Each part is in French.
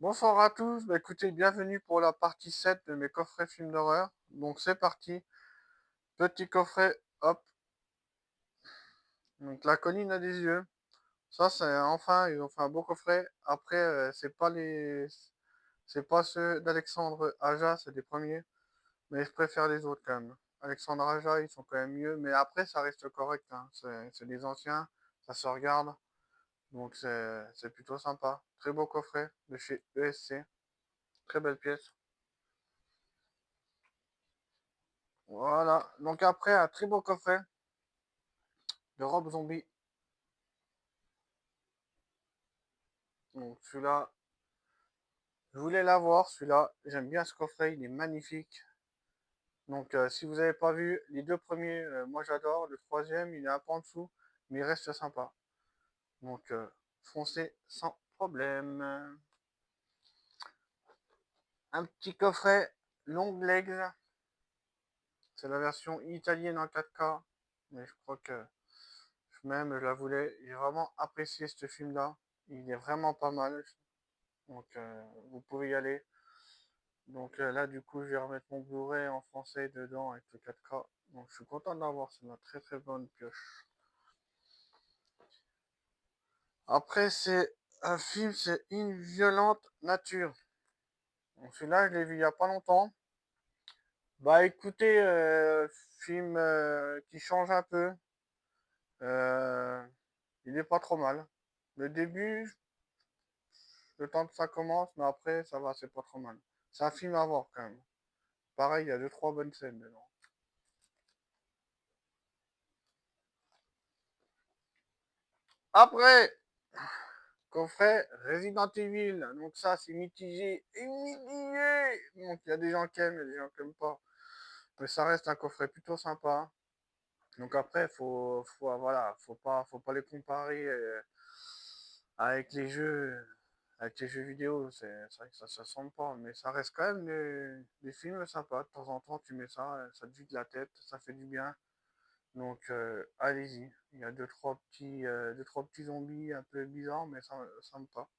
Bonsoir à tous, écoutez, bienvenue pour la partie 7 de mes coffrets films d'horreur. Donc c'est parti, petit coffret, hop, donc la colline a des yeux. Ça c'est enfin, ils ont fait un beau coffret. Après, c'est pas ceux d'Alexandre Aja, c'est des premiers, mais je préfère les autres quand même. Alexandre Aja, ils sont quand même mieux, mais après ça reste correct, hein. C'est des anciens, ça se regarde, donc c'est plutôt sympa. Très beau coffret de chez ESC, très belle pièce. Voilà. Donc après, un très beau coffret de Rob Zombie. Donc celui-là, je voulais l'avoir, celui-là. J'aime bien ce coffret, il est magnifique. Donc si vous n'avez pas vu, les deux premiers, moi j'adore. Le troisième, il est un peu en dessous, mais il reste sympa. Donc foncez sans problème. Un petit coffret Long Legs. C'est la version italienne en 4K. Mais je crois que même je la voulais. J'ai vraiment apprécié ce film-là. Il est vraiment pas mal. Donc vous pouvez y aller. Donc là, du coup, je vais remettre mon Blu-ray en français dedans avec le 4K. Donc je suis content de l'avoir, c'est une très très bonne pioche. Après, c'est un film, c'est Une violente nature. Donc celui-là, je l'ai vu il y a pas longtemps. Bah écoutez, film qui change un peu. Euh, il est pas trop mal. Le début, le temps que ça commence, mais après, ça va, c'est pas trop mal. C'est un film à voir quand même. Pareil, il y a deux trois bonnes scènes dedans. Après, coffret Resident Evil. Donc ça, c'est mitigé et mitigé. Donc il y a des gens qui aiment, il y a des gens qui n'aiment pas. Mais ça reste un coffret plutôt sympa. Donc après, voilà, faut pas les comparer avec les jeux, avec les jeux vidéo. C'est vrai que ça ne semble pas, mais ça reste quand même des films sympas. De temps en temps, tu mets ça, ça te vide la tête, ça fait du bien. Donc allez-y. Il y a deux, trois petits zombies un peu bizarres, mais ça me pas.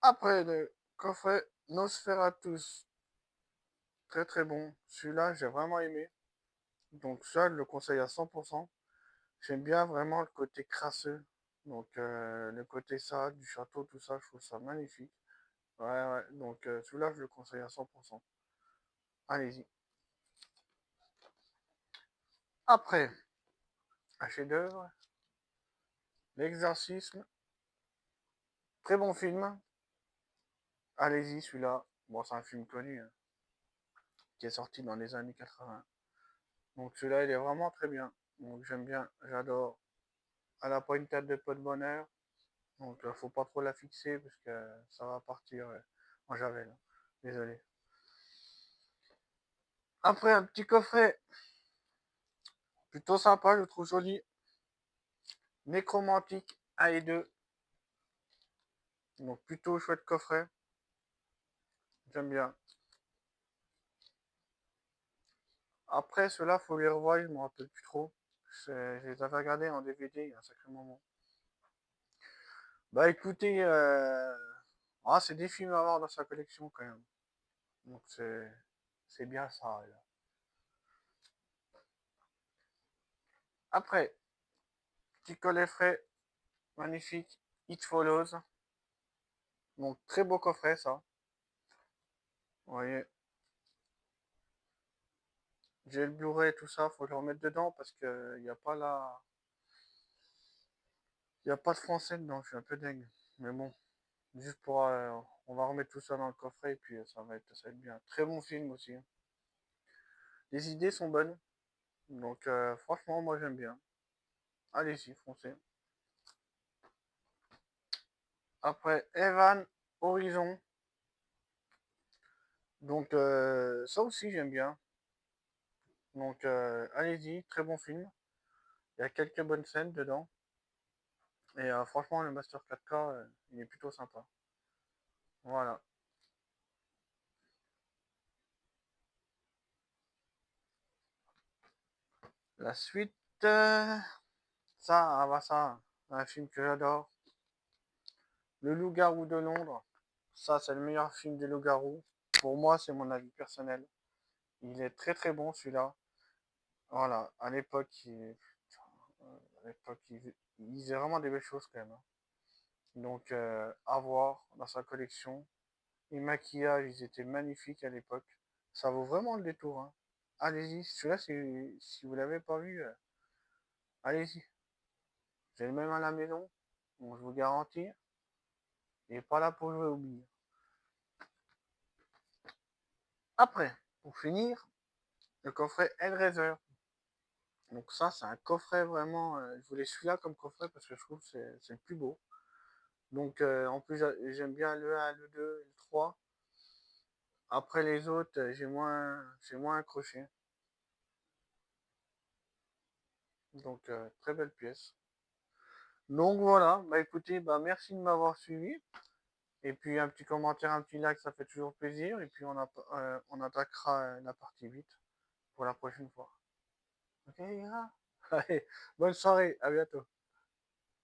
Après, le coffret Nosferatus, très très bon. Celui-là, j'ai vraiment aimé. Donc ça, je le conseille à 100%. J'aime bien vraiment le côté crasseux. Donc le côté ça, du château, tout ça, je trouve ça magnifique. Ouais, ouais. Donc celui-là, je le conseille à 100%. Allez-y. Après, un chef-d'œuvre, L'exorcisme, très bon film. Allez-y, celui-là. Bon, c'est un film connu, hein, qui est sorti dans les années 80. Donc celui-là, il est vraiment très bien. Donc j'aime bien, j'adore. Elle n'a pas une tête de pot de bonheur. Donc faut pas trop la fixer parce que ça va partir en javel. Désolé. Après un petit coffret plutôt sympa, je trouve joli. Nécromantique 1 et 2. Donc plutôt chouette coffret. J'aime bien. Après ceux-là, faut les revoir, je me rappelle plus trop. Je les avais regardés en DVD il y a un sacré moment. Bah écoutez, c'est des films à avoir dans sa collection quand même. Donc c'est bien ça, là. Après, petit collet frais, magnifique. It Follows. Donc très beau coffret ça. Vous voyez, j'ai le Blu-ray tout ça, faut le remettre dedans parce que il y a pas il y a pas de français dedans, je suis un peu dingue. Mais bon, juste pour on va remettre tout ça dans le coffret et puis ça va être bien. Très bon film aussi, hein. Les idées sont bonnes. Donc franchement, moi j'aime bien. Allez-y, foncez. Après Evan Horizon. Donc ça aussi j'aime bien. Donc allez-y, très bon film. Il y a quelques bonnes scènes dedans. Et franchement, le Master 4K, il est plutôt sympa. Voilà. La suite, ça, un film que j'adore. Le Loup-garou de Londres, ça c'est le meilleur film des loups-garous. Pour moi, c'est mon avis personnel. Il est très très bon celui-là. Voilà, à l'époque, il faisait vraiment des belles choses quand même, hein. Donc, à voir dans sa collection. Les maquillages, ils étaient magnifiques à l'époque. Ça vaut vraiment le détour, hein. Allez-y, celui-là, si vous l'avez pas vu, allez-y. J'ai le même à la maison, donc je vous garantis, il n'est pas là pour jouer au billes. Après, pour finir, le coffret Hellraiser. Donc ça, c'est un coffret vraiment. Je voulais celui-là comme coffret parce que je trouve que c'est le plus beau. Donc en plus, j'aime bien le 1, le 2, le 3. Après les autres, j'ai moins accroché. Donc très belle pièce. Donc voilà, bah écoutez, bah merci de m'avoir suivi. Et puis un petit commentaire, un petit like, ça fait toujours plaisir. Et puis on attaquera la partie 8 pour la prochaine fois. Ok, les gars. Allez, bonne soirée, à bientôt.